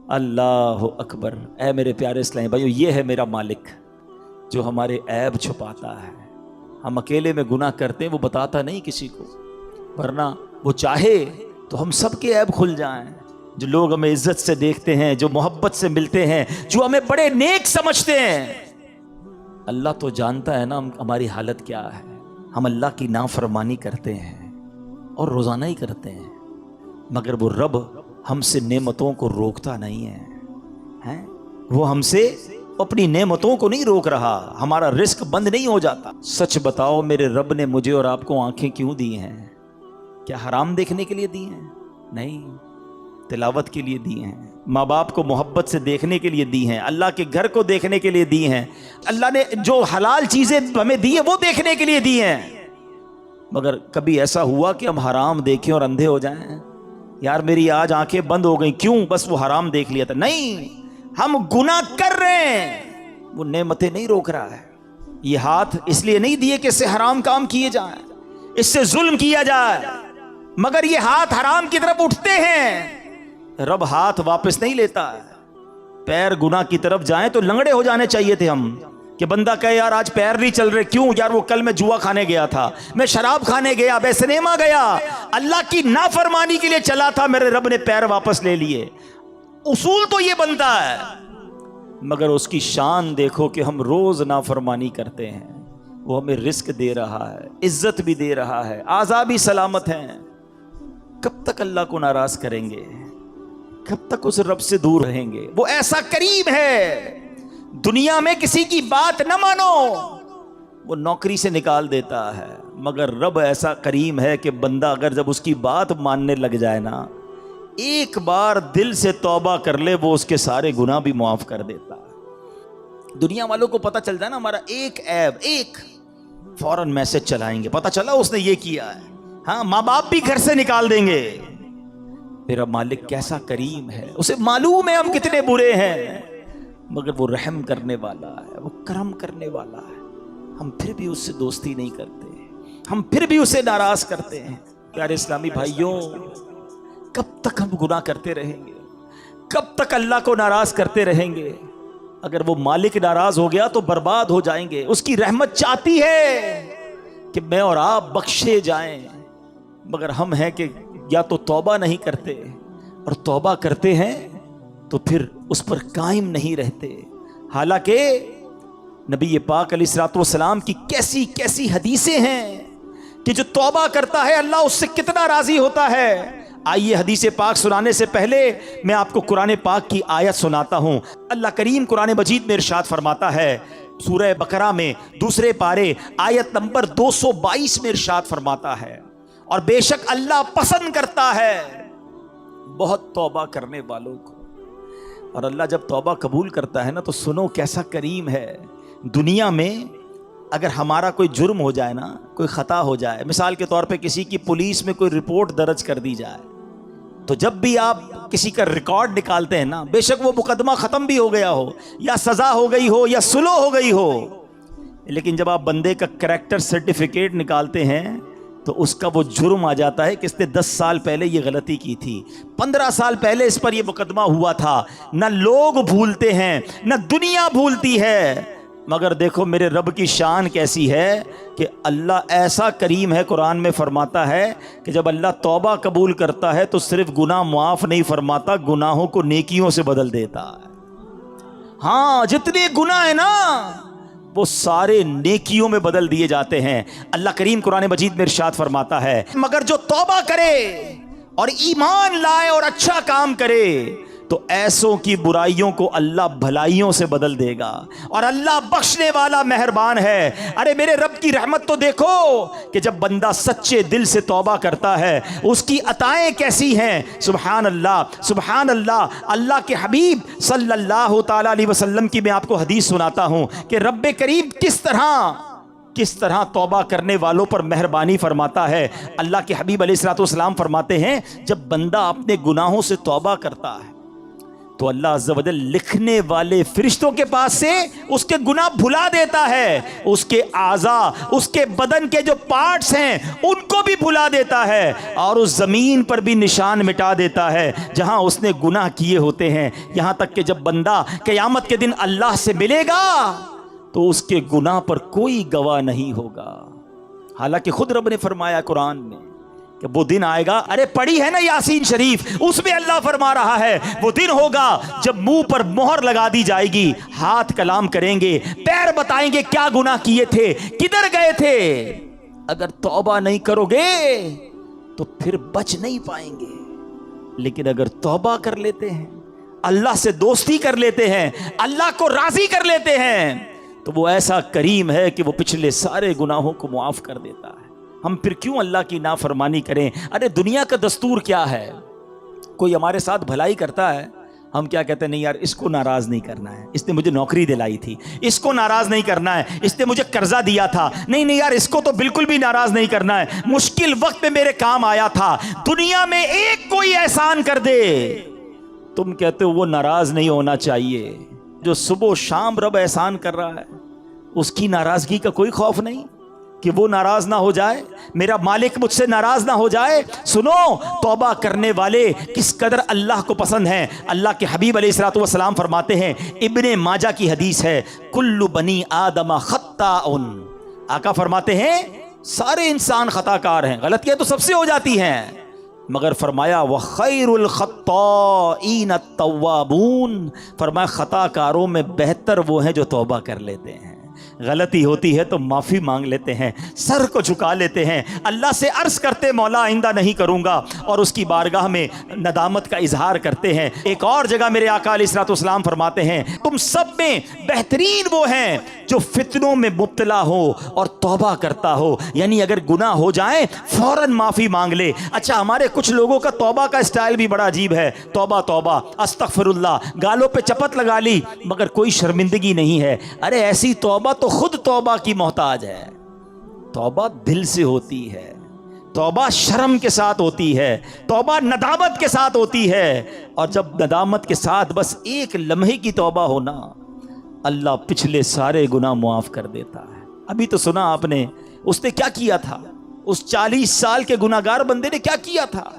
اللہ اکبر۔ اے میرے پیارے اسلامی بھائیو، یہ ہے میرا مالک جو ہمارے عیب چھپاتا ہے۔ ہم اکیلے میں گناہ کرتے ہیں، وہ بتاتا نہیں کسی کو، ورنہ وہ چاہے تو ہم سب کے عیب کھل جائیں۔ جو لوگ ہمیں عزت سے دیکھتے ہیں، جو محبت سے ملتے ہیں، جو ہمیں بڑے نیک سمجھتے ہیں، اللہ تو جانتا ہے نا ہماری حالت کیا ہے۔ ہم اللہ کی نافرمانی کرتے ہیں اور روزانہ ہی کرتے ہیں، مگر وہ رب ہم سے نعمتوں کو روکتا نہیں ہے۔ وہ ہم سے اپنی نعمتوں کو نہیں روک رہا، ہمارا رزق بند نہیں ہو جاتا۔ سچ بتاؤ، میرے رب نے مجھے اور آپ کو آنکھیں کیوں دی ہیں؟ کیا حرام دیکھنے کے لیے دی ہیں؟ نہیں، تلاوت کے لیے دی ہیں، ماں باپ کو محبت سے دیکھنے کے لیے دی ہیں، اللہ کے گھر کو دیکھنے کے لیے دی ہیں۔ اللہ نے جو حلال چیزیں ہمیں دی ہیں وہ دیکھنے کے لیے دی ہیں۔ مگر کبھی ایسا ہوا کہ ہم حرام دیکھیں اور اندھے ہو جائیں؟ یار میری آج آنکھیں بند ہو گئیں، کیوں؟ بس وہ حرام دیکھ لیا تھا۔ نہیں، ہم گناہ کر رہے ہیں، وہ نعمتیں نہیں روک رہا ہے۔ یہ ہاتھ اس لیے نہیں دیے کہ اس سے حرام کام کیے جائیں، اس سے ظلم کیا جائے، مگر یہ ہاتھ حرام کی طرف اٹھتے ہیں، رب ہاتھ واپس نہیں لیتا ہے۔ پیر گناہ کی طرف جائیں تو لنگڑے ہو جانے چاہیے تھے ہم، کہ بندہ کہے یار آج پیر نہیں چل رہے، کیوں؟ یار وہ کل میں جوا کھانے گیا تھا، میں شراب کھانے گیا، میں سنیما گیا، اللہ کی نافرمانی کے لیے چلا تھا، میرے رب نے پیر واپس لے لیے۔ اصول تو یہ بنتا ہے، مگر اس کی شان دیکھو کہ ہم روز نافرمانی کرتے ہیں۔ وہ ہمیں رزق دے رہا ہے، عزت بھی دے رہا ہے، اعضاء بھی سلامت ہیں۔ کب تک اللہ کو ناراض کریں گے؟ کب تک اس رب سے دور رہیں گے؟ وہ ایسا کریم ہے، دنیا میں کسی کی بات نہ مانو، وہ نوکری سے نکال دیتا ہے، مگر رب ایسا کریم ہے کہ بندہ اگر جب اس کی بات ماننے لگ جائے نا، ایک بار دل سے توبہ کر لے، وہ اس کے سارے گناہ بھی معاف کر دیتا ہے۔ دنیا والوں کو پتہ چل جائے نا ہمارا ایک عیب، ایک فوراً میسج چلائیں گے، پتہ چلا اس نے یہ کیا ہے، ہاں ماں باپ بھی گھر سے نکال دیں گے۔ میرا مالک کیسا کریم ہے، اسے معلوم ہے ہم کتنے برے ہیں، مگر وہ رحم کرنے والا ہے، وہ کرم کرنے والا ہے۔ ہم پھر بھی اس سے دوستی نہیں کرتے، ہم پھر بھی اسے ناراض کرتے ہیں۔ پیارے اسلامی بھائیوں، کب تک ہم گناہ کرتے رہیں گے؟ کب تک اللہ کو ناراض کرتے رہیں گے؟ اگر وہ مالک ناراض ہو گیا تو برباد ہو جائیں گے۔ اس کی رحمت چاہتی ہے کہ میں اور آپ بخشے جائیں، مگر ہم ہیں کہ یا تو توبہ نہیں کرتے، اور توبہ کرتے ہیں تو پھر اس پر قائم نہیں رہتے۔ حالانکہ نبی پاک علیہ الصلوۃ والسلام کی کیسی کیسی حدیثیں ہیں کہ جو توبہ کرتا ہے اللہ اس سے کتنا راضی ہوتا ہے۔ آئیے حدیث پاک سنانے سے پہلے میں آپ کو قرآن پاک کی آیت سناتا ہوں۔ اللہ کریم قرآن مجید میں ارشاد فرماتا ہے، سورہ بقرہ میں دوسرے پارے آیت نمبر 222 میں ارشاد فرماتا ہے، اور بے شک اللہ پسند کرتا ہے بہت توبہ کرنے والوں کو۔ اور اللہ جب توبہ قبول کرتا ہے نا تو سنو کیسا کریم ہے۔ دنیا میں اگر ہمارا کوئی جرم ہو جائے نا، کوئی خطا ہو جائے، مثال کے طور پہ کسی کی پولیس میں کوئی رپورٹ درج کر دی جائے، تو جب بھی آپ کسی کا ریکارڈ نکالتے ہیں نا، بے شک وہ مقدمہ ختم بھی ہو گیا ہو، یا سزا ہو گئی ہو، یا سلو ہو گئی ہو، لیکن جب آپ بندے کا کریکٹر سرٹیفکیٹ نکالتے ہیں تو اس کا وہ جرم آ جاتا ہے کہ اس نے 10 سال پہلے یہ غلطی کی تھی، 15 سال پہلے اس پر یہ مقدمہ ہوا تھا۔ نہ لوگ بھولتے ہیں، نہ دنیا بھولتی ہے، مگر دیکھو میرے رب کی شان کیسی ہے کہ اللہ ایسا کریم ہے۔ قرآن میں فرماتا ہے کہ جب اللہ توبہ قبول کرتا ہے تو صرف گناہ معاف نہیں فرماتا، گناہوں کو نیکیوں سے بدل دیتا ہے۔ ہاں، جتنے گناہ ہیں نا وہ سارے نیکیوں میں بدل دیے جاتے ہیں۔ اللہ کریم قرآن مجید میں ارشاد فرماتا ہے، مگر جو توبہ کرے اور ایمان لائے اور اچھا کام کرے تو ایسوں کی برائیوں کو اللہ بھلائیوں سے بدل دے گا، اور اللہ بخشنے والا مہربان ہے۔ ارے میرے رب کی رحمت تو دیکھو کہ جب بندہ سچے دل سے توبہ کرتا ہے اس کی عطائیں کیسی ہیں۔ سبحان اللہ، سبحان اللہ۔ اللہ کے حبیب صلی اللہ تعالی علیہ وسلم کی میں آپ کو حدیث سناتا ہوں کہ رب کریم کس طرح توبہ کرنے والوں پر مہربانی فرماتا ہے۔ اللہ کے حبیب علیہ الصلوۃ والسلام فرماتے ہیں، جب بندہ اپنے گناہوں سے توبہ کرتا ہے تو اللہ عز و جل لکھنے والے فرشتوں کے پاس سے اس کے گناہ بھلا دیتا ہے، اس کے اعضاء، اس کے بدن کے جو پارٹس ہیں ان کو بھی بھلا دیتا ہے، اور اس زمین پر بھی نشان مٹا دیتا ہے جہاں اس نے گناہ کیے ہوتے ہیں، یہاں تک کہ جب بندہ قیامت کے دن اللہ سے ملے گا تو اس کے گناہ پر کوئی گواہ نہیں ہوگا۔ حالانکہ خود رب نے فرمایا قرآن میں کہ وہ دن آئے گا، ارے پڑھی ہے نا یاسین شریف، اس میں اللہ فرما رہا ہے وہ دن ہوگا جب منہ پر مہر لگا دی جائے گی، ہاتھ کلام کریں گے، پیر بتائیں گے کیا گناہ کیے تھے، کدھر گئے تھے۔ اگر توبہ نہیں کرو گے تو پھر بچ نہیں پائیں گے، لیکن اگر توبہ کر لیتے ہیں، اللہ سے دوستی کر لیتے ہیں، اللہ کو راضی کر لیتے ہیں، تو وہ ایسا کریم ہے کہ وہ پچھلے سارے گناہوں کو معاف کر دیتا ہے۔ ہم پھر کیوں اللہ کی نافرمانی کریں؟ ارے دنیا کا دستور کیا ہے؟ کوئی ہمارے ساتھ بھلائی کرتا ہے، ہم کیا کہتے ہیں؟ نہیں یار اس کو ناراض نہیں کرنا ہے، اس نے مجھے نوکری دلائی تھی، اس کو ناراض نہیں کرنا ہے، اس نے مجھے قرضہ دیا تھا، نہیں یار اس کو تو بالکل بھی ناراض نہیں کرنا ہے، مشکل وقت میں میرے کام آیا تھا، دنیا میں ایک کوئی احسان کر دے، تم کہتے ہو وہ ناراض نہیں ہونا چاہیے۔ جو صبح و شام رب احسان کر رہا ہے اس کی ناراضگی کا کوئی خوف نہیں کہ وہ ناراض نہ ہو جائے، میرا مالک مجھ سے ناراض نہ ہو جائے۔ سنو، توبہ کرنے والے کس قدر اللہ کو پسند ہیں۔ اللہ کے حبیب علیہ الصلوۃ والسلام فرماتے ہیں، ابن ماجہ کی حدیث ہے، کل بنی آدم خطاء، آقا فرماتے ہیں سارے انسان خطا کار ہیں، غلطیاں تو سب سے ہو جاتی ہیں، مگر فرمایا وَخَيْرُ الْخَطَّائِينَ التَّوَّابُونَ، فرمایا خطا کاروں میں بہتر وہ ہیں جو توبہ کر لیتے ہیں۔ غلطی ہوتی ہے تو معافی مانگ لیتے ہیں، سر کو جھکا لیتے ہیں، اللہ سے عرض کرتے مولا آئندہ نہیں کروں گا، اور اس کی بارگاہ میں ندامت کا اظہار کرتے ہیں۔ ایک اور جگہ میرے آقا علیہ الصلوۃ والسلام فرماتے ہیں، تم سب میں بہترین وہ ہیں جو فتنوں میں مبتلا ہو اور توبہ کرتا ہو، یعنی اگر گناہ ہو جائیں فوراً معافی مانگ لے۔ اچھا، ہمارے کچھ لوگوں کا توبہ کا اسٹائل بھی بڑا عجیب ہے، توبہ توبہ استغفر اللہ، گالوں پہ چپت لگا لی مگر کوئی شرمندگی نہیں ہے۔ ارے ایسی توبہ تو خود توبہ کی محتاج ہے۔ توبہ دل سے ہوتی ہے، توبہ شرم کے ساتھ ہوتی ہے، توبہ ندامت کے ساتھ ہوتی ہے، اور جب ندامت کے ساتھ بس ایک لمحے کی توبہ ہونا، اللہ پچھلے سارے گناہ معاف کر دیتا ہے۔ ابھی تو سنا آپ نے اس نے کیا کیا تھا، اس 40 سال کے گناہگار بندے نے کیا کیا تھا،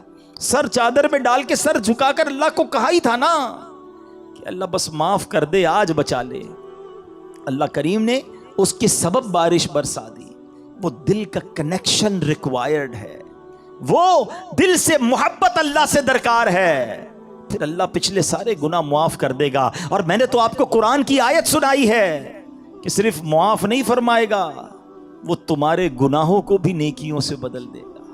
سر چادر میں ڈال کے سر جھکا کر اللہ کو کہا ہی تھا نا کہ اللہ بس معاف کر دے، آج بچا لے۔ اللہ کریم نے اس کے سبب بارش برسا دی۔ وہ دل کا کنیکشن ریکوائرڈ ہے، وہ دل سے محبت اللہ سے درکار ہے، پھر اللہ پچھلے سارے گناہ معاف کر دے گا۔ اور میں نے تو آپ کو قرآن کی آیت سنائی ہے کہ صرف معاف نہیں فرمائے گا، وہ تمہارے گناہوں کو بھی نیکیوں سے بدل دے گا۔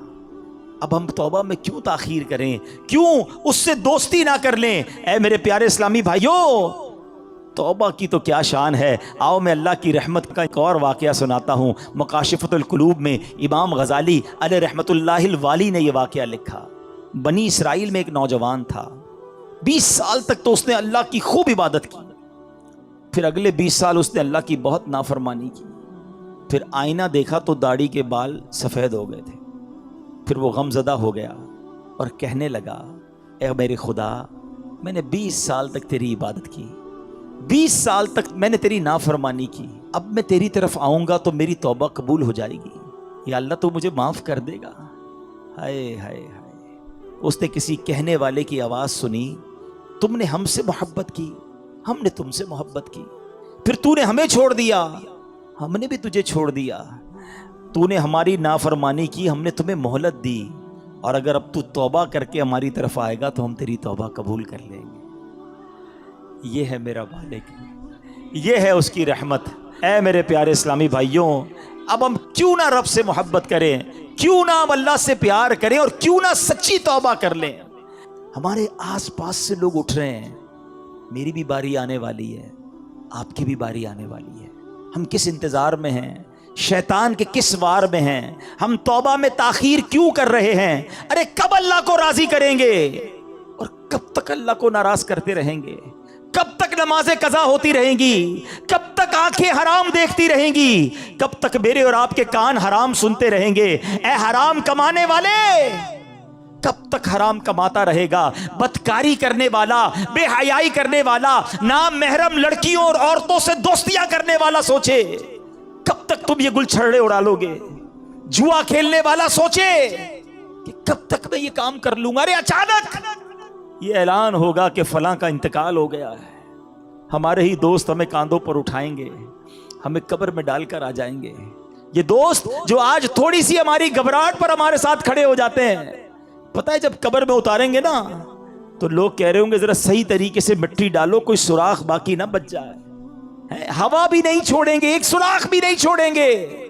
اب ہم توبہ میں کیوں تاخیر کریں، کیوں اس سے دوستی نہ کر لیں؟ اے میرے پیارے اسلامی بھائیوں، توبہ کی تو کیا شان ہے۔ آؤ میں اللہ کی رحمت کا ایک اور واقعہ سناتا ہوں۔ مکاشفۃ القلوب میں امام غزالی علیہ رحمت اللہ الوالی نے یہ واقعہ لکھا۔ بنی اسرائیل میں ایک نوجوان تھا، 20 سال تک تو اس نے اللہ کی خوب عبادت کی، پھر اگلے 20 سال اس نے اللہ کی بہت نافرمانی کی، پھر آئینہ دیکھا تو داڑھی کے بال سفید ہو گئے تھے، پھر وہ غم زدہ ہو گیا اور کہنے لگا، اے میرے خدا، میں نے 20 سال تک تیری عبادت کی، 20 سال تک میں نے تیری نافرمانی کی، اب میں تیری طرف آؤں گا تو میری توبہ قبول ہو جائے گی، یا اللہ تو مجھے معاف کر دے گا۔ ہائے ہائے ہائے، اس نے کسی کہنے والے کی آواز سنی، تم نے ہم سے محبت کی، ہم نے تم سے محبت کی، پھر تو نے ہمیں چھوڑ دیا، ہم نے بھی تجھے چھوڑ دیا، تو نے ہماری نافرمانی کی، ہم نے تمہیں مہلت دی، اور اگر اب تو توبہ کر کے ہماری طرف آئے گا تو ہم تیری توبہ قبول کر لیں گے۔ یہ ہے میرا مالک، یہ ہے اس کی رحمت۔ اے میرے پیارے اسلامی بھائیوں، اب ہم کیوں نہ رب سے محبت کریں، کیوں نہ ہم اللہ سے پیار کریں، اور کیوں نہ سچی توبہ کر لیں۔ ہمارے آس پاس سے لوگ اٹھ رہے ہیں، میری بھی باری آنے والی ہے، آپ کی بھی باری آنے والی ہے، ہم کس انتظار میں ہیں، شیطان کے کس وار میں ہیں، ہم توبہ میں تاخیر کیوں کر رہے ہیں؟ ارے کب اللہ کو راضی کریں گے، اور کب تک اللہ کو ناراض کرتے رہیں گے؟ کب تک نمازیں قضا ہوتی رہیں گی؟ کب تک آنکھیں حرام دیکھتی رہیں گی؟ کب تک میرے اور آپ کے کان حرام سنتے رہیں گے؟ اے حرام کمانے والے، کب تک حرام کماتا رہے گا؟ بدکاری کرنے والا، بے حیائی کرنے والا، نام محرم لڑکیوں اور عورتوں سے دوستیاں کرنے والا سوچے کب تک تم یہ گل چھڑے اڑا لو گے؟ جوا کھیلنے والا سوچے کہ کب تک میں یہ کام کر لوں گا؟ ارے اچانک یہ اعلان ہوگا کہ فلاں کا انتقال ہو گیا ہے، ہمارے ہی دوست ہمیں کاندھوں پر اٹھائیں گے، ہمیں قبر میں ڈال کر آ جائیں گے۔ یہ دوست جو آج تھوڑی سی ہماری گھبراہٹ پر ہمارے ساتھ کھڑے ہو جاتے ہیں، پتہ ہے جب قبر میں اتاریں گے نا تو لوگ کہہ رہے ہوں گے ذرا صحیح طریقے سے مٹی ڈالو، کوئی سوراخ باقی نہ بچ جائے، ہوا بھی نہیں چھوڑیں گے، ایک سوراخ بھی نہیں چھوڑیں گے،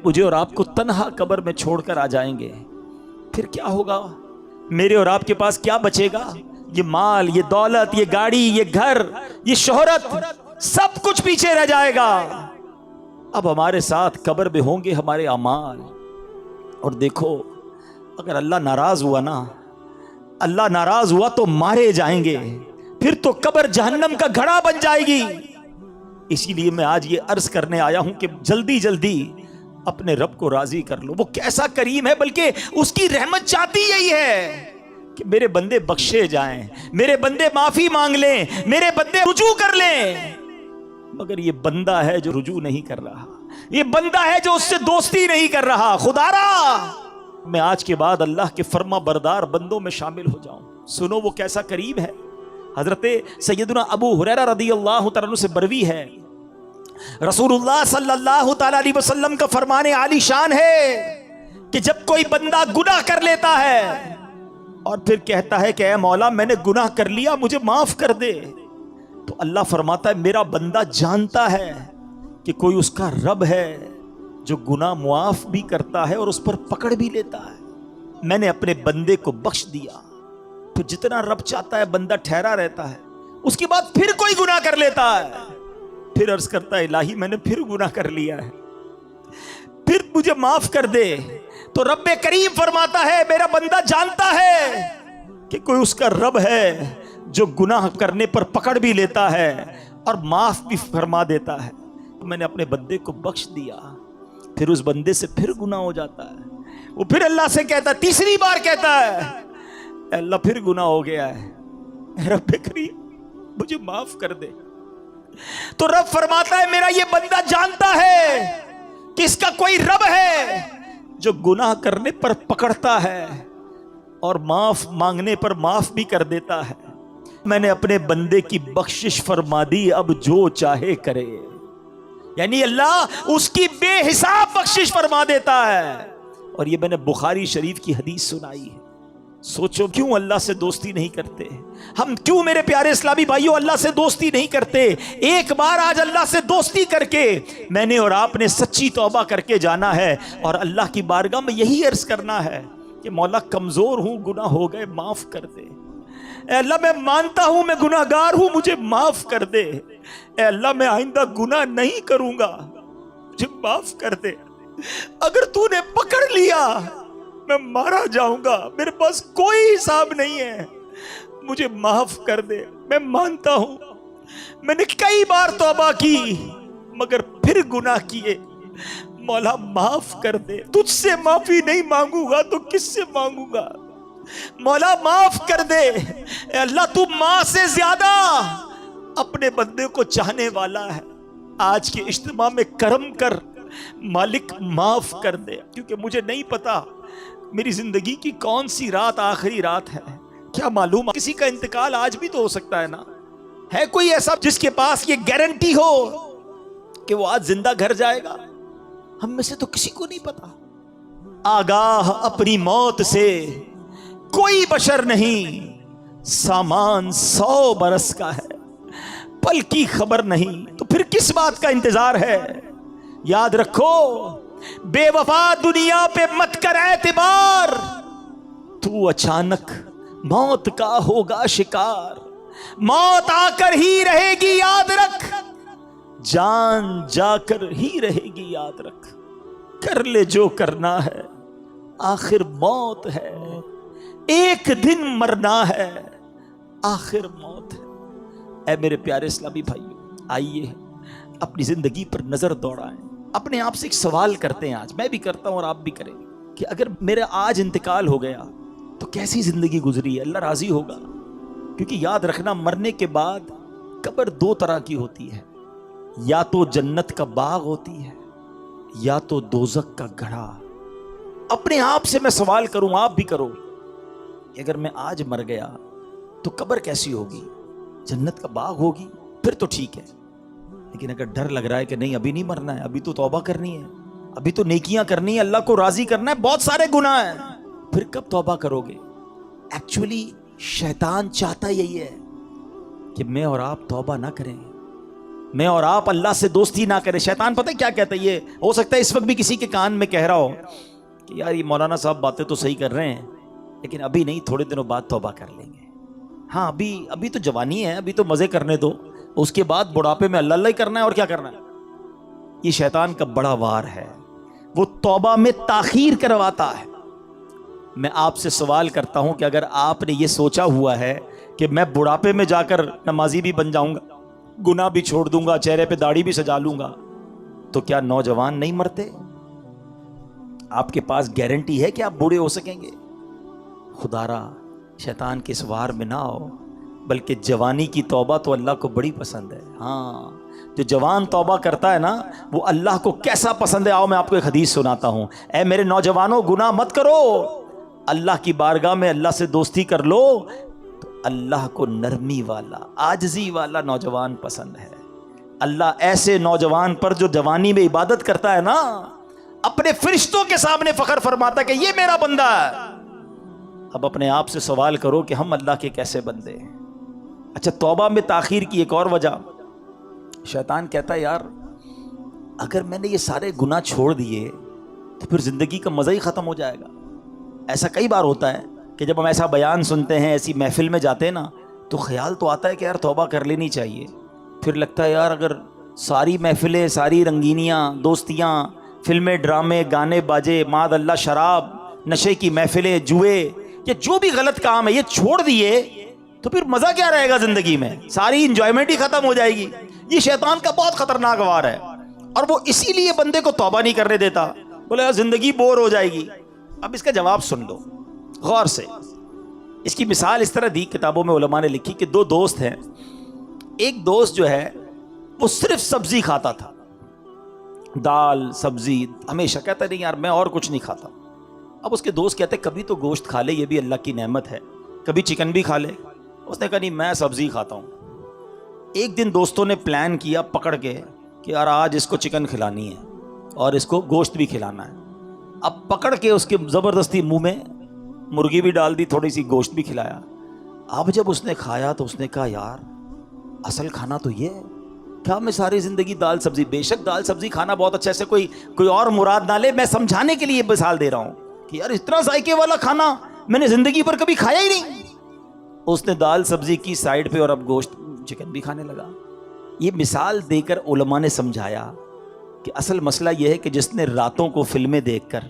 مجھے اور آپ کو تنہا قبر میں چھوڑ کر آ جائیں گے۔ پھر کیا ہوگا؟ میرے اور آپ کے پاس کیا بچے گا؟ یہ مال، یہ دولت، یہ گاڑی، یہ گھر، یہ شہرت، سب کچھ پیچھے رہ جائے گا۔ اب ہمارے ساتھ قبر میں ہوں گے ہمارے اعمال۔ اور دیکھو اگر اللہ ناراض ہوا نا، اللہ ناراض ہوا تو مارے جائیں گے، پھر تو قبر جہنم کا گھڑا بن جائے گی۔ اسی لیے میں آج یہ عرض کرنے آیا ہوں کہ جلدی جلدی اپنے رب کو راضی کر لو۔ وہ کیسا کریم ہے، بلکہ اس کی رحمت چاہتی یہی ہے کہ میرے بندے بخشے جائیں، میرے بندے معافی مانگ لیں، میرے بندے رجوع کر لیں۔ مگر یہ بندہ ہے جو رجوع نہیں کر رہا، یہ بندہ ہے جو اس سے دوستی نہیں کر رہا۔ خدا را میں آج کے بعد اللہ کے فرما بردار بندوں میں شامل ہو جاؤں۔ سنو وہ کیسا کریم ہے۔ حضرت سیدنا ابو ہریرہ رضی اللہ تعالیٰ عنہ سے بروی ہے، رسول اللہ صلی اللہ تعالیٰ علیہ وسلم کا فرمان عالی شان ہے کہ جب کوئی بندہ گناہ کر لیتا ہے اور پھر کہتا ہے کہ اے مولا میں نے گناہ کر لیا، مجھے معاف کر دے، تو اللہ فرماتا ہے میرا بندہ جانتا ہے کہ کوئی اس کا رب ہے جو گناہ معاف بھی کرتا ہے اور اس پر پکڑ بھی لیتا ہے۔ میں نے اپنے بندے کو بخش دیا۔ تو جتنا رب چاہتا ہے بندہ ٹھہرا رہتا ہے، اس کے بعد پھر کوئی گناہ کر لیتا ہے، پھر عرض کرتا ہے الہی میں نے پھر گناہ کر لیا ہے، پھر مجھے معاف کر دے۔ تو رب کریم فرماتا ہے میرا بندہ جانتا ہے کہ کوئی اس کا رب ہے جو گناہ کرنے پر پکڑ بھی لیتا ہے اور معاف بھی فرما دیتا ہے۔ تو میں نے اپنے بندے کو بخش دیا، پھر اس بندے سے پھر گناہ ہو جاتا ہے، وہ پھر اللہ سے کہتا ہے، تیسری بار کہتا ہے اے اللہ پھر گناہ ہو گیا ہے، اے رب کریم مجھے معاف کر دے۔ تو رب فرماتا ہے میرا یہ بندہ جانتا ہے کہ اس کا کوئی رب ہے جو گناہ کرنے پر پکڑتا ہے اور معاف مانگنے پر معاف بھی کر دیتا ہے۔ میں نے اپنے بندے کی بخشش فرما دی، اب جو چاہے کرے۔ یعنی اللہ اس کی بے حساب بخشش فرما دیتا ہے۔ اور یہ میں نے بخاری شریف کی حدیث سنائی ہے۔ سوچو کیوں اللہ سے دوستی نہیں کرتے ہم؟ کیوں میرے پیارے اسلامی بھائیوں اللہ سے دوستی نہیں کرتے؟ ایک بار آج اللہ سے دوستی کر کے میں نے اور آپ نے سچی توبہ کر کے جانا ہے اور اللہ کی بارگاہ میں یہی عرض کرنا ہے کہ مولا کمزور ہوں، گناہ ہو گئے، معاف کر دے۔ اے اللہ میں مانتا ہوں میں گناہ گار ہوں، مجھے معاف کر دے۔ اے اللہ میں آئندہ گناہ نہیں کروں گا، مجھے معاف کر دے۔ اگر تو نے پکڑ لیا میں مارا جاؤں گا، میرے پاس کوئی حساب نہیں ہے، مجھے معاف کر دے۔ میں مانتا ہوں میں نے کئی بار توبہ کی مگر پھر گناہ کیے، مولا معاف کر دے۔ تجھ سے معافی نہیں مانگوں گا تو کس سے مانگوں گا؟ مولا معاف کر دے۔ اے اللہ تو ماں سے زیادہ اپنے بندے کو چاہنے والا ہے۔ آج کے اجتماع میں کرم کر مالک، معاف کر دے، کیونکہ مجھے نہیں پتا میری زندگی کی کون سی رات آخری رات ہے، کیا معلوم کسی کا انتقال آج بھی تو ہو سکتا ہے نا۔ ہے کوئی ایسا جس کے پاس یہ گارنٹی ہو کہ وہ آج زندہ گھر جائے گا؟ ہم میں سے تو کسی کو نہیں پتا۔ آگاہ اپنی موت سے کوئی بشر نہیں، سامان 100 برس کا ہے، پل کی خبر نہیں، تو پھر کس بات کا انتظار ہے؟ یاد رکھو بے وفا دنیا پہ مت کر اعتبار، تو اچانک موت کا ہوگا شکار، موت آ کر ہی رہے گی یاد رکھ، جان جا کر ہی رہے گی یاد رکھ، کر لے جو کرنا ہے آخر موت ہے، ایک دن مرنا ہے آخر موت ہے۔ اے میرے پیارے اسلامی بھائیو، آئیے اپنی زندگی پر نظر دوڑائیں، اپنے آپ سے ایک سوال کرتے ہیں، آج میں بھی کرتا ہوں اور آپ بھی کریں کہ اگر میرا آج انتقال ہو گیا تو کیسی زندگی گزری ہے؟ اللہ راضی ہوگا؟ کیونکہ یاد رکھنا، مرنے کے بعد قبر دو طرح کی ہوتی ہے، یا تو جنت کا باغ ہوتی ہے یا تو دوزخ کا گڑھا۔ اپنے آپ سے میں سوال کروں، آپ بھی کرو، کہ اگر میں آج مر گیا تو قبر کیسی ہوگی؟ جنت کا باغ ہوگی؟ پھر تو ٹھیک ہے، لیکن اگر ڈر لگ رہا ہے کہ نہیں ابھی نہیں مرنا ہے، ابھی تو توبہ کرنی ہے، ابھی تو نیکیاں کرنی ہے، اللہ کو راضی کرنا ہے، بہت سارے گناہ ہیں، پھر کب توبہ کرو گے؟ ایکچولی شیطان چاہتا یہی ہے کہ میں اور آپ توبہ نہ کریں، میں اور آپ اللہ سے دوستی نہ کریں۔ شیطان پتہ کیا کہتا ہے؟ یہ ہو سکتا ہے اس وقت بھی کسی کے کان میں کہہ رہا ہو کہ یار یہ مولانا صاحب باتیں تو صحیح کر رہے ہیں، لیکن ابھی نہیں، تھوڑے دنوں بعد توبہ کر لیں گے۔ ہاں ابھی تو جوانی ہے، ابھی تو مزے کرنے دو، اس کے بعد بڑھاپے میں اللہ اللہ ہی کرنا ہے، اور کیا کرنا ہے؟ یہ شیطان کا بڑا وار ہے، وہ توبہ میں تاخیر کرواتا ہے۔ میں آپ سے سوال کرتا ہوں کہ اگر آپ نے یہ سوچا ہوا ہے کہ میں بڑھاپے میں جا کر نمازی بھی بن جاؤں گا، گناہ بھی چھوڑ دوں گا، چہرے پہ داڑھی بھی سجا لوں گا، تو کیا نوجوان نہیں مرتے؟ آپ کے پاس گارنٹی ہے کہ آپ بوڑھے ہو سکیں گے؟ خدا را شیطان کے اس وار میں نہ آؤ، بلکہ جوانی کی توبہ تو اللہ کو بڑی پسند ہے۔ ہاں، جو جوان توبہ کرتا ہے نا، وہ اللہ کو کیسا پسند ہے۔ آؤ میں آپ کو ایک حدیث سناتا ہوں۔ اے میرے نوجوانوں، گناہ مت کرو، اللہ کی بارگاہ میں اللہ سے دوستی کر لو، تو اللہ کو نرمی والا، عاجزی والا نوجوان پسند ہے۔ اللہ ایسے نوجوان پر جو جوانی میں عبادت کرتا ہے نا، اپنے فرشتوں کے سامنے فخر فرماتا ہے کہ یہ میرا بندہ ہے۔ اب اپنے آپ سے سوال کرو کہ ہم اللہ کے کیسے بندے ہیں؟ اچھا، توبہ میں تاخیر کی ایک اور وجہ، شیطان کہتا ہے یار اگر میں نے یہ سارے گناہ چھوڑ دیے تو پھر زندگی کا مزہ ہی ختم ہو جائے گا۔ ایسا کئی بار ہوتا ہے کہ جب ہم ایسا بیان سنتے ہیں، ایسی محفل میں جاتے ہیں نا، تو خیال تو آتا ہے کہ یار توبہ کر لینی چاہیے، پھر لگتا ہے یار اگر ساری محفلیں، ساری رنگینیاں، دوستیاں، فلمیں، ڈرامے، گانے باجے، معاذ اللہ شراب، نشے کی محفلیں، جوئے، یہ جو بھی غلط کام ہے یہ چھوڑ دیے تو پھر مزہ کیا رہے گا زندگی میں؟ ساری انجوائمنٹ ہی ختم ہو جائے گی۔ یہ شیطان کا بہت خطرناک وار ہے، اور وہ اسی لیے بندے کو توبہ نہیں کرنے دیتا، بولے یار زندگی بور ہو جائے گی۔ اب اس کا جواب سن لو غور سے۔ اس کی مثال اس طرح دی، کتابوں میں علماء نے لکھی کہ دو دوست ہیں، ایک دوست جو ہے وہ صرف سبزی کھاتا تھا، دال سبزی، ہمیشہ کہتا نہیں یار میں اور کچھ نہیں کھاتا۔ اب اس کے دوست کہتے کبھی تو گوشت کھا لے، یہ بھی اللہ کی نعمت ہے، کبھی چکن بھی کھا لے۔ اس نے کہا نہیں میں سبزی کھاتا ہوں۔ ایک دن دوستوں نے پلان کیا پکڑ کے کہ یار آج اس کو چکن کھلانی ہے اور اس کو گوشت بھی کھلانا ہے۔ اب پکڑ کے اس کے زبردستی منہ میں مرغی بھی ڈال دی، تھوڑی سی گوشت بھی کھلایا۔ اب جب اس نے کھایا تو اس نے کہا یار اصل کھانا تو یہ ہے، کیا میں ساری زندگی دال سبزی؟ بے شک دال سبزی کھانا بہت اچھا، سے کوئی اور مراد نہ لے، میں سمجھانے کے لیے مثال دے رہا ہوں کہ یار اتنا ذائقے والا کھانا میں نے زندگی پر کبھی کھایا ہی نہیں۔ اس نے دال سبزی کی سائڈ پہ اور اب گوشت چکن بھی کھانے لگا۔ یہ مثال دے کر علماء نے سمجھایا کہ اصل مسئلہ یہ ہے کہ جس نے راتوں کو فلمیں دیکھ کر،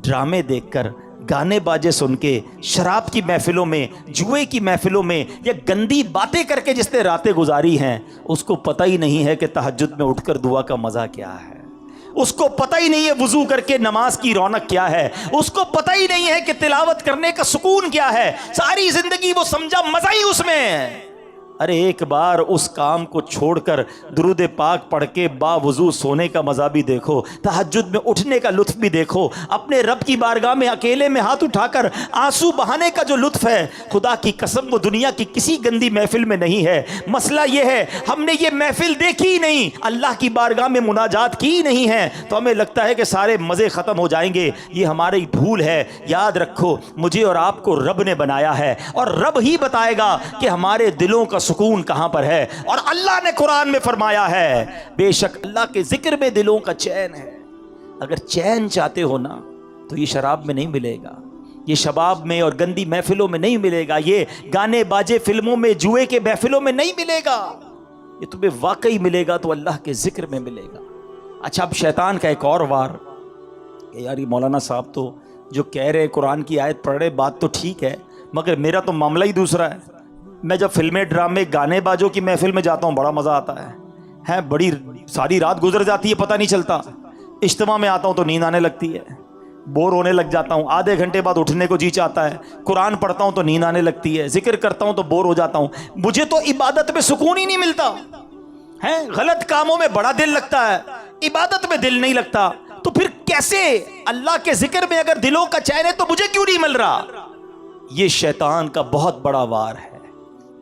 ڈرامے دیکھ کر، گانے باجے سن کے، شراب کی محفلوں میں، جوئے کی محفلوں میں، یا گندی باتیں کر کے جس نے راتیں گزاری ہیں، اس کو پتہ ہی نہیں ہے کہ تہجد میں اٹھ کر دعا کا مزہ کیا ہے، اس کو پتہ ہی نہیں ہے وضو کر کے نماز کی رونق کیا ہے، اس کو پتہ ہی نہیں ہے کہ تلاوت کرنے کا سکون کیا ہے۔ ساری زندگی وہ سمجھا مزہ ہی اس میں ہے۔ ارے ایک بار اس کام کو چھوڑ کر درود پاک پڑھ کے باوضو سونے کا مزہ بھی دیکھو، تہجد میں اٹھنے کا لطف بھی دیکھو، اپنے رب کی بارگاہ میں اکیلے میں ہاتھ اٹھا کر آنسو بہانے کا جو لطف ہے، خدا کی قسم وہ دنیا کی کسی گندی محفل میں نہیں ہے۔ مسئلہ یہ ہے ہم نے یہ محفل دیکھی ہی نہیں، اللہ کی بارگاہ میں مناجات کی ہی نہیں ہے، تو ہمیں لگتا ہے کہ سارے مزے ختم ہو جائیں گے۔ یہ ہماری بھول ہے۔ یاد رکھو مجھے اور آپ کو رب نے بنایا ہے، اور رب ہی بتائے گا کہ ہمارے دلوں کا سکون کہاں پر ہے۔ اور اللہ نے قرآن میں فرمایا ہے بے شک اللہ کے ذکر میں دلوں کا چین ہے۔ اگر چین چاہتے ہو نا تو یہ شراب میں نہیں ملے گا، یہ شباب میں اور گندی محفلوں میں نہیں ملے گا، یہ گانے باجے فلموں میں، جوئے کے محفلوں میں نہیں ملے گا، یہ تمہیں واقعی ملے گا تو اللہ کے ذکر میں ملے گا۔ اچھا اب شیطان کا ایک اور وار کہ یار یہ مولانا صاحب تو جو کہہ رہے قرآن کی آیت پڑھ رہے، بات تو ٹھیک ہے، مگر میرا تو معاملہ ہی دوسرا ہے۔ میں جب فلمیں ڈرامے گانے بازوں کی محفل میں جاتا ہوں بڑا مزہ آتا ہے، بڑی ساری رات گزر جاتی ہے پتہ نہیں چلتا، اجتماع میں آتا ہوں تو نیند آنے لگتی ہے، بور ہونے لگ جاتا ہوں, آدھے گھنٹے بعد اٹھنے کو جی چاہتا ہے, قرآن پڑھتا ہوں تو نیند آنے لگتی ہے, ذکر کرتا ہوں تو بور ہو جاتا ہوں, مجھے تو عبادت میں سکون ہی نہیں ملتا ہے. غلط کاموں میں بڑا دل لگتا ہے, عبادت میں دل نہیں لگتا, تو پھر کیسے اللہ کے ذکر میں اگر دلوں کا چین ہے تو مجھے کیوں نہیں مل رہا؟ یہ شیطان کا بہت بڑا وار ہے.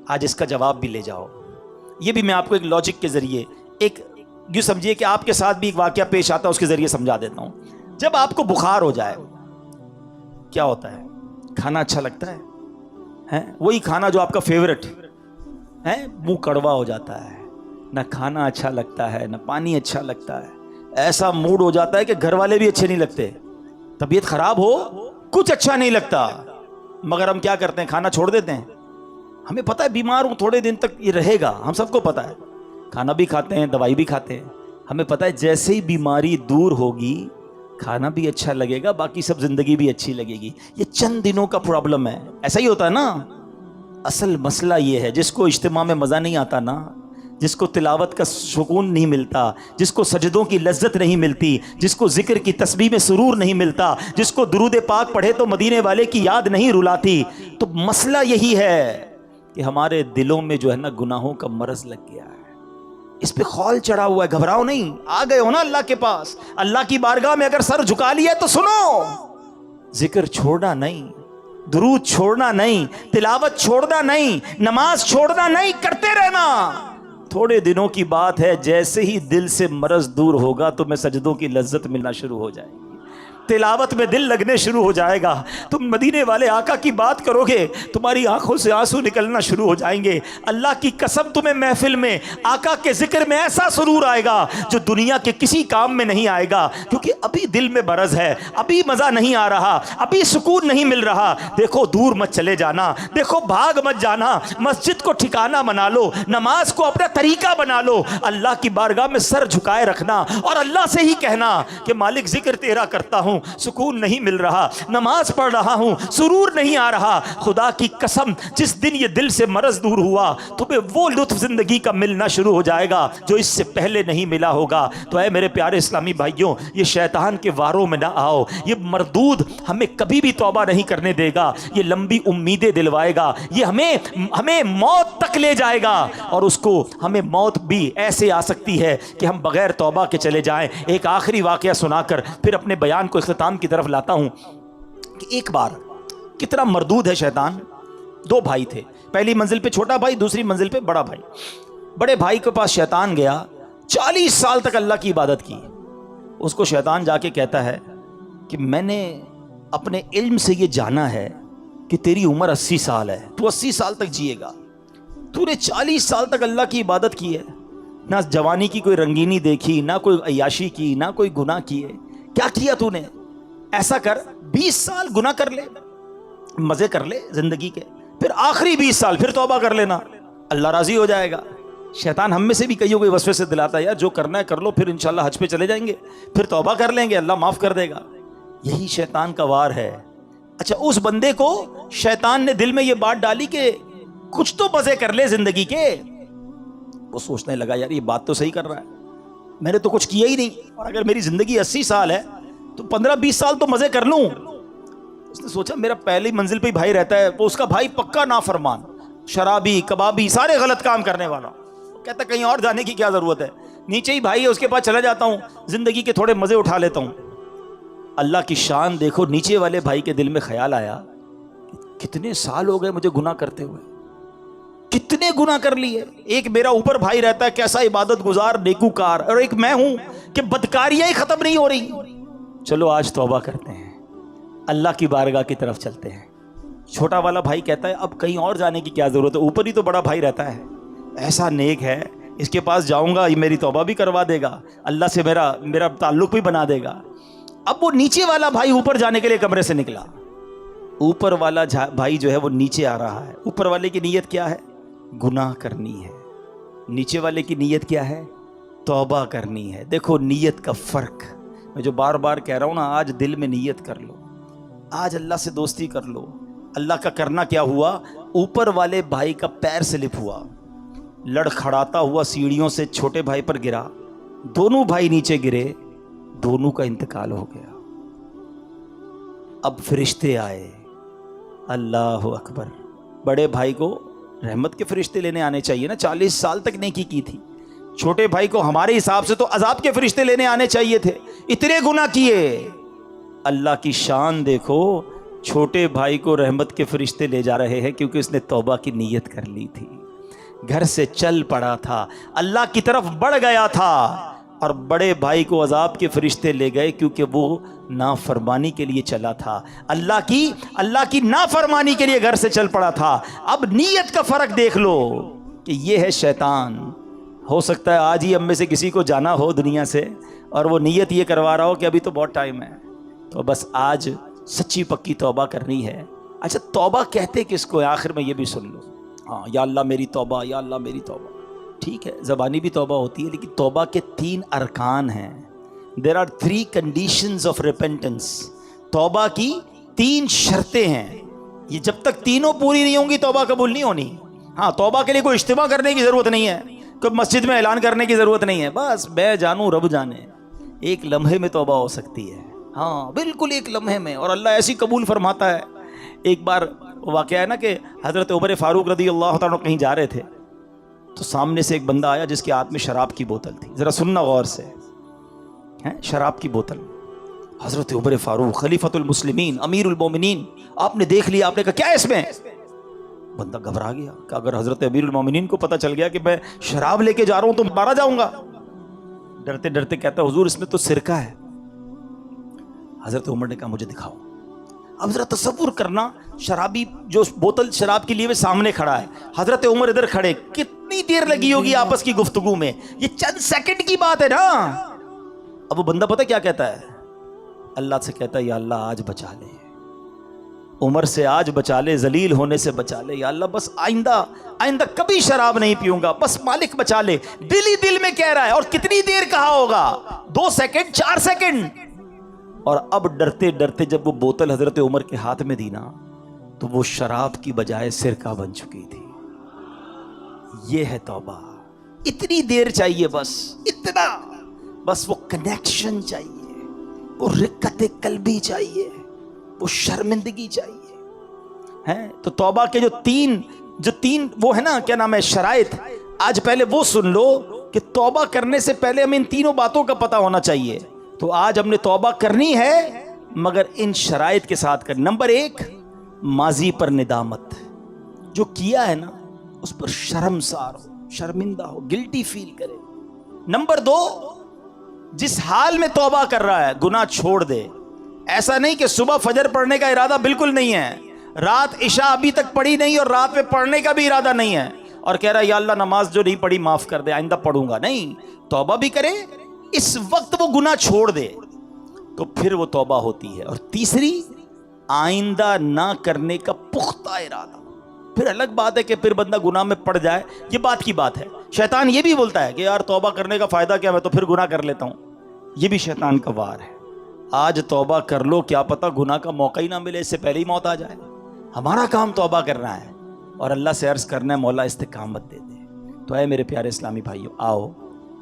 آج اس کا جواب بھی لے جاؤ. یہ بھی میں آپ کو ایک لاجک کے ذریعے, ایک یوں سمجھیے کہ آپ کے ساتھ بھی ایک واقعہ پیش آتا ہے, اس کے ذریعے سمجھا دیتا ہوں. جب آپ کو بخار ہو جائے کیا ہوتا ہے؟ کھانا اچھا لگتا ہے, وہی کھانا جو آپ کا فیورٹ ہے, منہ کڑوا ہو جاتا ہے, نہ کھانا اچھا لگتا ہے نہ پانی اچھا لگتا ہے, ایسا موڈ ہو جاتا ہے کہ گھر والے بھی اچھے نہیں لگتے, طبیعت خراب ہو کچھ اچھا نہیں لگتا, مگر ہم کیا کرتے ہیں؟ کھانا چھوڑ دیتے ہیں. ہمیں پتہ ہے بیمار ہوں تھوڑے دن تک یہ رہے گا, ہم سب کو پتہ ہے, کھانا بھی کھاتے ہیں دوائی بھی کھاتے ہیں, ہمیں پتہ ہے جیسے ہی بیماری دور ہوگی کھانا بھی اچھا لگے گا, باقی سب زندگی بھی اچھی لگے گی. یہ چند دنوں کا پرابلم ہے, ایسا ہی ہوتا ہے نا. اصل مسئلہ یہ ہے, جس کو اجتماع میں مزہ نہیں آتا نا, جس کو تلاوت کا سکون نہیں ملتا, جس کو سجدوں کی لذت نہیں ملتی, جس کو ذکر کی تسبیح میں سرور نہیں ملتا, جس کو درود پاک پڑھے تو مدینے والے کی یاد نہیں رلاتی, تو مسئلہ یہی ہے کہ ہمارے دلوں میں جو ہے نا گناہوں کا مرض لگ گیا ہے, اس پہ خول چڑھا ہوا ہے. گھبراؤ نہیں, آ گئے ہو نا اللہ کے پاس, اللہ کی بارگاہ میں اگر سر جھکا لیا تو سنو, ذکر چھوڑنا نہیں, درود چھوڑنا نہیں, تلاوت چھوڑنا نہیں, نماز چھوڑنا نہیں, کرتے رہنا. تھوڑے دنوں کی بات ہے, جیسے ہی دل سے مرض دور ہوگا تو میں سجدوں کی لذت ملنا شروع ہو جائے گی, تلاوت میں دل لگنے شروع ہو جائے گا, تم مدینے والے آقا کی بات کرو گے, تمہاری آنکھوں سے آنسو نکلنا شروع ہو جائیں گے. اللہ کی قسم تمہیں محفل میں آقا کے ذکر میں ایسا سرور آئے گا جو دنیا کے کسی کام میں نہیں آئے گا, کیونکہ ابھی دل میں برز ہے, ابھی مزہ نہیں آ رہا, ابھی سکون نہیں مل رہا. دیکھو دور مت چلے جانا, دیکھو بھاگ مت جانا, مسجد کو ٹھکانہ بنا لو, نماز کو اپنا طریقہ بنا لو, اللہ کی بارگاہ میں سر جھکائے رکھنا اور اللہ سے ہی کہنا کہ مالک ذکر تیرا کرتا ہوں, سکون نہیں مل رہا, نماز پڑھ رہا ہوں, سرور نہیں آ رہا. خدا کی قسم جس دن یہ دل سے مرض دور ہوا تمہیں وہ لطف زندگی کا ملنا شروع ہو جائے گا جو اس سے پہلے نہیں ملا ہوگا. تو اے میرے پیارے اسلامی بھائیوں, یہ شیطان کے واروں میں نہ آؤ, یہ مردود ہمیں کبھی بھی توبہ نہیں کرنے دے گا, یہ لمبی امیدیں دلوائے گا, یہ ہمیں موت تک لے جائے گا, اور اس کو ہمیں موت بھی ایسے آ سکتی ہے کہ ہم بغیر توبہ کے چلے جائیں. ایک آخری واقعہ سنا کر پھر اپنے بیان کو اختتام کی طرف لاتا ہوں کہ ایک بار کتنا مردود ہے شیطان. دو بھائی تھے, پہلی منزل پہ چھوٹا بھائی, دوسری منزل پہ بڑا بھائی. بڑے بھائی کے پاس شیطان گیا, 40 سال تک اللہ کی عبادت کی. اس کو شیطان جا کے کہتا ہے کہ میں نے اپنے علم سے یہ جانا ہے کہ تیری عمر 80 سال ہے, تو 80 سال تک جیے گا, تو نے 40 سال تک اللہ کی عبادت کی ہے, نہ جوانی کی کوئی رنگینی دیکھی, نہ کوئی عیاشی کی, نہ کوئی گناہ کیے, کیا کیا تو نے؟ ایسا کر 20 سال گناہ کر لے, مزے کر لے زندگی کے, پھر آخری 20 سال پھر توبہ کر لینا, اللہ راضی ہو جائے گا. شیطان ہم میں سے بھی کئیوں کو وسوسے سے دلاتا ہے, یار جو کرنا ہے کر لو, پھر انشاءاللہ حج پہ چلے جائیں گے, پھر توبہ کر لیں گے, اللہ معاف کر دے گا. یہی شیطان کا وار ہے. اچھا, اس بندے کو شیطان نے دل میں یہ بات ڈالی کہ کچھ تو مزے کر لے زندگی کے. وہ سوچنے لگا یار یہ بات تو صحیح کر رہا ہے, میں نے تو کچھ کیا ہی نہیں, اور اگر میری زندگی 80 سال ہے تو 15-20 سال تو مزے کر لوں. اس نے سوچا میرا پہلی منزل پہ ہی بھائی رہتا ہے, وہ اس کا بھائی پکا نافرمان, شرابی, کبابی, سارے غلط کام کرنے والا. کہتا کہیں اور جانے کی کیا ضرورت ہے, نیچے ہی بھائی ہے اس کے پاس چلا جاتا ہوں, زندگی کے تھوڑے مزے اٹھا لیتا ہوں. اللہ کی شان دیکھو, نیچے والے بھائی کے دل میں خیال آیا کتنے سال ہو گئے مجھے گناہ کرتے ہوئے, کتنے گناہ کر لیے. ایک میرا اوپر بھائی رہتا ہے کیسا عبادت گزار نیکوکار, اور ایک میں ہوں کہ بدکاریاں ہی ختم نہیں ہو رہی. چلو آج توبہ کرتے ہیں, اللہ کی بارگاہ کی طرف چلتے ہیں. چھوٹا والا بھائی کہتا ہے اب کہیں اور جانے کی کیا ضرورت ہے, اوپر ہی تو بڑا بھائی رہتا ہے, ایسا نیک ہے, اس کے پاس جاؤں گا یہ میری توبہ بھی کروا دے گا, اللہ سے میرا تعلق بھی بنا دے گا. اب وہ نیچے والا بھائی اوپر جانے کے لیے کمرے سے نکلا. اوپر والا بھائی جو ہے وہ نیچے آ رہا ہے. اوپر والے کی نیت کیا ہے؟ گناہ کرنی ہے. نیچے والے کی نیت کیا ہے؟ توبہ کرنی ہے. دیکھو نیت کا فرق, میں جو بار بار کہہ رہا ہوں نا, آج دل میں نیت کر لو, آج اللہ سے دوستی کر لو. اللہ کا کرنا کیا ہوا, اوپر والے بھائی کا پیر سلپ ہوا, لڑکھڑاتا ہوا سیڑھیوں سے چھوٹے بھائی پر گرا, دونوں بھائی نیچے گرے, دونوں کا انتقال ہو گیا. اب فرشتے آئے. اللہ اکبر. بڑے بھائی کو رحمت کے فرشتے لینے آنے چاہیے نا, 40 سال تک نیکی کی تھی. چھوٹے بھائی کو ہمارے حساب سے تو عذاب کے فرشتے لینے آنے چاہیے تھے, اتنے گناہ کیے. اللہ کی شان دیکھو, چھوٹے بھائی کو رحمت کے فرشتے لے جا رہے ہیں کیونکہ اس نے توبہ کی نیت کر لی تھی, گھر سے چل پڑا تھا, اللہ کی طرف بڑھ گیا تھا. اور بڑے بھائی کو عذاب کے فرشتے لے گئے کیونکہ وہ نافرمانی کے لیے چلا تھا, اللہ کی نافرمانی کے لیے گھر سے چل پڑا تھا. اب نیت کا فرق دیکھ لو کہ یہ ہے شیطان. ہو سکتا ہے آج ہی ہم میں سے کسی کو جانا ہو دنیا سے اور وہ نیت یہ کروا رہا ہو کہ ابھی تو بہت ٹائم ہے, تو بس آج سچی پکی توبہ کرنی ہے. اچھا توبہ کہتے کس کو ہے؟ آخر میں یہ بھی سن لو. ہاں, یا اللہ میری توبہ, یا اللہ میری توبہ. ٹھیک ہے, زبانی بھی توبہ ہوتی ہے, لیکن توبہ کے 3 ارکان ہیں. There are 3 conditions of repentance. توبہ کی 3 شرطیں ہیں. یہ جب تک تینوں پوری نہیں ہوں گی توبہ قبول نہیں ہونی. ہاں, توبہ کے لیے کوئی اجتماع کرنے کی ضرورت نہیں ہے, کوئی مسجد میں اعلان کرنے کی ضرورت نہیں ہے. بس میں جانوں رب جانے, ایک لمحے میں توبہ ہو سکتی ہے. ہاں بالکل ایک لمحے میں, اور اللہ ایسی قبول فرماتا ہے. ایک بار واقعہ ہے نا کہ حضرت عمر فاروق رضی اللہ تعالیٰ کہیں جا رہے تھے, تو سامنے سے ایک بندہ آیا جس کے ہاتھ میں شراب کی بوتل تھی. ذرا سننا غور سے, شراب کی بوتل. حضرت عمر فاروق خلیفۃ المسلمین امیر المومنین, آپ نے دیکھ لیا, آپ نے کہا کیا ہے اس میں؟ بندہ گھبرا گیا کہ اگر حضرت امیر المومنین کو پتہ چل گیا کہ میں شراب لے کے جا رہا ہوں تو مارا جاؤں گا. ڈرتے ڈرتے کہتا حضور اس میں تو سرکہ ہے. حضرت عمر نے کہا مجھے دکھاؤ. اب ذرا تصور کرنا, شرابی جو بوتل شراب کے لیے وہ سامنے کھڑا ہے, حضرت عمر ادھر کھڑے, کتنی دیر لگی ہوگی آپس کی گفتگو میں؟ یہ چند سیکنڈ کی بات ہے نا. اب وہ بندہ پتہ کیا کہتا ہے؟ اللہ سے کہتا ہے یا اللہ آج بچا لے, عمر سے آج بچا لے, ذلیل ہونے سے بچا لے. یا اللہ بس آئندہ کبھی شراب نہیں پیوں گا, بس مالک بچا لے. دل ہی دل میں کہہ رہا ہے, اور کتنی دیر کہا ہوگا؟ 2 سیکنڈ 4 سیکنڈ. اور اب ڈرتے ڈرتے جب وہ بوتل حضرت عمر کے ہاتھ میں دی نا, تو وہ شراب کی بجائے سرکہ بن چکی تھی. یہ ہے توبہ. اتنی دیر چاہیے, بس اتنا, بس وہ کنیکشن چاہیے, وہ رقت قلبی چاہیے, وہ شرمندگی چاہیے. تو توبہ کے جو تین وہ ہے نا, کیا نام ہے, شرائط, آج پہلے وہ سن لو کہ توبہ کرنے سے پہلے ہمیں ان تینوں باتوں کا پتہ ہونا چاہیے. تو آج ہم نے توبہ کرنی ہے مگر ان شرائط کے ساتھ کرنی. نمبر 1, ماضی پر ندامت, جو کیا ہے نا اس پر شرمسار ہو, شرمندہ ہو, گلٹی فیل کرے. نمبر 2, جس حال میں توبہ کر رہا ہے گناہ چھوڑ دے. ایسا نہیں کہ صبح فجر پڑھنے کا ارادہ بالکل نہیں ہے, رات عشاء ابھی تک پڑھی نہیں اور رات میں پڑھنے کا بھی ارادہ نہیں ہے, اور کہہ رہا ہے یا اللہ نماز جو نہیں پڑھی معاف کر دے, آئندہ پڑھوں گا. نہیں, توبہ بھی کرے, اس وقت وہ گناہ چھوڑ دے, تو پھر وہ توبہ ہوتی ہے. اور تیسری, آئندہ نہ کرنے کا پختہ ارادہ. پھر الگ بات ہے کہ پھر بندہ گناہ میں پڑ جائے, یہ بات کی بات ہے. شیطان یہ بھی بولتا ہے کہ یار توبہ کرنے کا فائدہ کیا, میں تو پھر گناہ کر لیتا ہوں. یہ بھی شیطان کا وار ہے. آج توبہ کر لو, کیا پتہ گناہ کا موقع ہی نہ ملے, اس سے پہلے ہی موت آ جائے. ہمارا کام توبہ کرنا ہے اور اللہ سے عرض کرنا ہے مولا استقامت دے دے. تو اے میرے پیارے اسلامی بھائیو, آؤ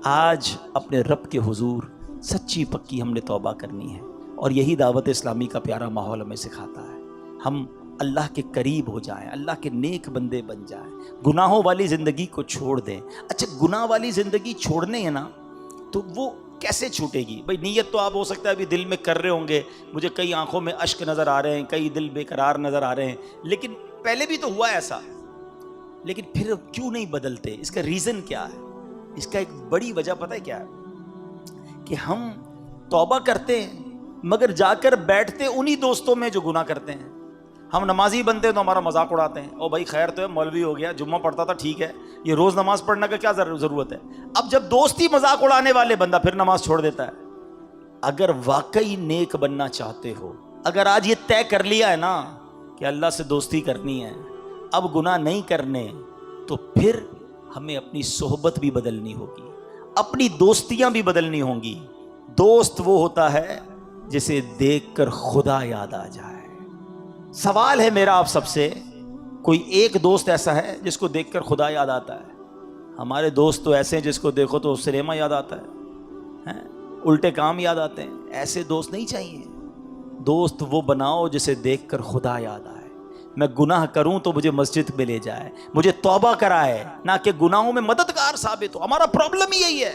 آج اپنے رب کے حضور سچی پکی ہم نے توبہ کرنی ہے, اور یہی دعوت اسلامی کا پیارا ماحول ہمیں سکھاتا ہے. ہم اللہ کے قریب ہو جائیں, اللہ کے نیک بندے بن جائیں, گناہوں والی زندگی کو چھوڑ دیں. اچھا, گناہ والی زندگی چھوڑنے ہے نا, تو وہ کیسے چھوٹے گی بھائی؟ نیت تو آپ ہو سکتا ہے ابھی دل میں کر رہے ہوں گے, مجھے کئی آنکھوں میں اشک نظر آ رہے ہیں, کئی دل بے قرار نظر آ رہے ہیں, لیکن پہلے بھی تو ہوا ایسا, لیکن پھر کیوں نہیں بدلتے؟ اس کا ریزن کیا ہے؟ اس کا ایک بڑی وجہ پتہ ہے کیا ہے؟ کہ ہم توبہ کرتے ہیں مگر جا کر بیٹھتے انہی دوستوں میں جو گناہ کرتے ہیں. ہم نمازی بنتے ہیں تو ہمارا مذاق اڑاتے ہیں, او بھائی خیر تو ہے, مولوی ہو گیا, جمعہ پڑھتا تھا, ٹھیک ہے, یہ روز نماز پڑھنے کا کیا ضرورت ہے؟ اب جب دوستی مذاق اڑانے والے, بندہ پھر نماز چھوڑ دیتا ہے. اگر واقعی نیک بننا چاہتے ہو, اگر آج یہ طے کر لیا ہے نا کہ اللہ سے دوستی کرنی ہے, اب گناہ نہیں کرنے, تو پھر ہمیں اپنی صحبت بھی بدلنی ہوگی, اپنی دوستیاں بھی بدلنی ہوں گی. دوست وہ ہوتا ہے جسے دیکھ کر خدا یاد آ جائے. سوال ہے میرا آپ سب سے, کوئی ایک دوست ایسا ہے جس کو دیکھ کر خدا یاد آتا ہے؟ ہمارے دوست تو ایسے ہیں جس کو دیکھو تو سنیما یاد آتا ہے, الٹے کام یاد آتے ہیں. ایسے دوست نہیں چاہیے. دوست وہ بناؤ جسے دیکھ کر خدا یاد آئے. میں گناہ کروں تو مجھے مسجد میں لے جائے, مجھے توبہ کرائے, نہ کہ گناہوں میں مددگار ثابت ہو. ہمارا پرابلم یہی ہے,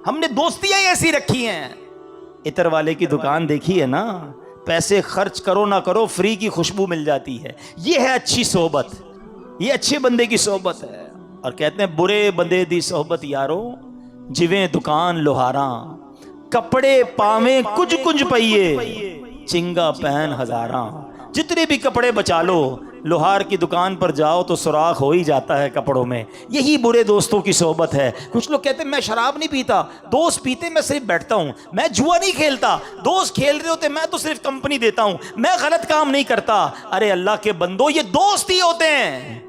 ہم نے دوستیاں ایسی رکھی ہیں. عطر والے کی دکان دیکھی ہے نا, پیسے خرچ کرو نہ کرو فری کی خوشبو مل جاتی ہے. یہ ہے اچھی صحبت, یہ اچھے بندے کی صحبت ہے. اور کہتے ہیں برے بندے دی صحبت یارو جویں دکان لوہاراں, کپڑے پاویں کچھ کچھ پئیے چنگا پہن ہزاراں. جتنے بھی کپڑے بچا لو, لوہار کی دکان پر جاؤ تو سوراخ ہو ہی جاتا ہے کپڑوں میں. یہی برے دوستوں کی صحبت ہے. کچھ لوگ کہتے ہیں میں شراب نہیں پیتا, دوست پیتے میں صرف بیٹھتا ہوں, میں جوا نہیں کھیلتا, دوست کھیل رہے ہوتے میں تو صرف کمپنی دیتا ہوں, میں غلط کام نہیں کرتا. ارے اللہ کے بندو, یہ دوست ہی ہوتے ہیں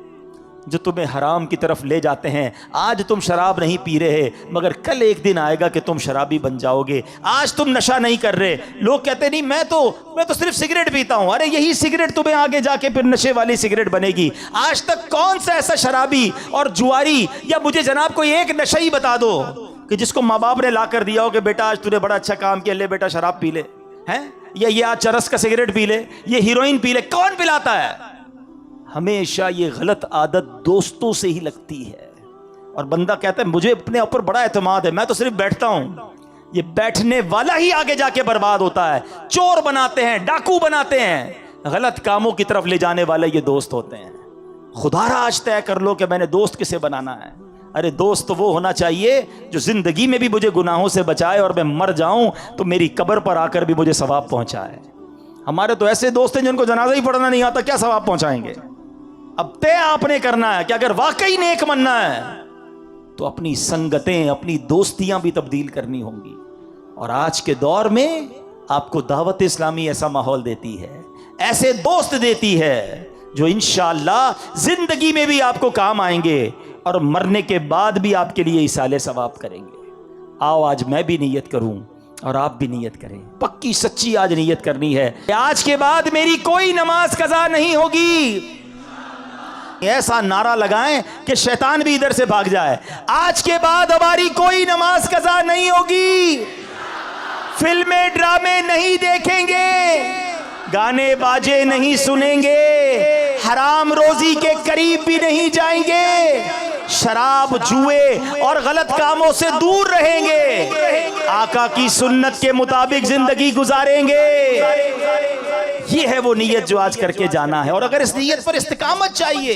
جو تمہیں حرام کی طرف لے جاتے ہیں. آج تم شراب نہیں پی رہے مگر کل ایک دن آئے گا کہ تم شرابی بن جاؤ گے. آج تم نشہ نہیں کر رہے, لوگ کہتے نہیں میں تو صرف سگریٹ پیتا ہوں. ارے یہی سگریٹ تمہیں آگے جا کے پھر نشے والی سگریٹ بنے گی. آج تک کون سا ایسا شرابی اور جواری, یا مجھے جناب کوئی ایک نشہ ہی بتا دو کہ جس کو ماں باپ نے لا کر دیا ہو کہ بیٹا آج تو نے بڑا اچھا کام کیا, لے بیٹا شراب پی لے, ہیں, یا یہ آج چرس کا سگریٹ پی لے, یہ ہیروئن پی لے. کون پلاتا ہے؟ ہمیشہ یہ غلط عادت دوستوں سے ہی لگتی ہے. اور بندہ کہتا ہے مجھے اپنے اوپر بڑا اعتماد ہے, میں تو صرف بیٹھتا ہوں. یہ بیٹھنے والا ہی آگے جا کے برباد ہوتا ہے. چور بناتے ہیں, ڈاکو بناتے ہیں, غلط کاموں کی طرف لے جانے والے یہ دوست ہوتے ہیں. خدا را آج طے کر لو کہ میں نے دوست کسے بنانا ہے. ارے دوست وہ ہونا چاہیے جو زندگی میں بھی مجھے گناہوں سے بچائے اور میں مر جاؤں تو میری قبر پر آ کر بھی مجھے ثواب پہنچائے. ہمارے تو ایسے دوست ہیں جن کو جنازہ ہی پڑھنا نہیں آتا, کیا ثواب پہنچائیں گے؟ اب طے آپ نے کرنا ہے کہ اگر واقعی نیک بننا ہے تو اپنی سنگتیں, اپنی دوستیاں بھی تبدیل کرنی ہوں گی. اور آج کے دور میں آپ کو دعوت اسلامی ایسا ماحول دیتی ہے, ایسے دوست دیتی ہے جو انشاءاللہ زندگی میں بھی آپ کو کام آئیں گے اور مرنے کے بعد بھی آپ کے لیے ایصال ثواب کریں گے. آؤ آج میں بھی نیت کروں اور آپ بھی نیت کریں. پکی سچی آج نیت کرنی ہے کہ آج کے بعد میری کوئی نماز قضا نہیں ہوگی. ایسا نعرہ لگائیں کہ شیطان بھی ادھر سے بھاگ جائے. آج کے بعد ہماری کوئی نماز قضا نہیں ہوگی, فلمیں ڈرامے نہیں دیکھیں گے, گانے باجے نہیں سنیں گے, حرام روزی کے قریب بھی نہیں جائیں گے, شراب جوئے اور غلط کاموں سے دور رہیں گے, آقا کی سنت کے مطابق زندگی گزاریں گے. یہ ہے وہ نیت جو آج کر کے جانا ہے. اور اگر اس نیت پر استقامت چاہیے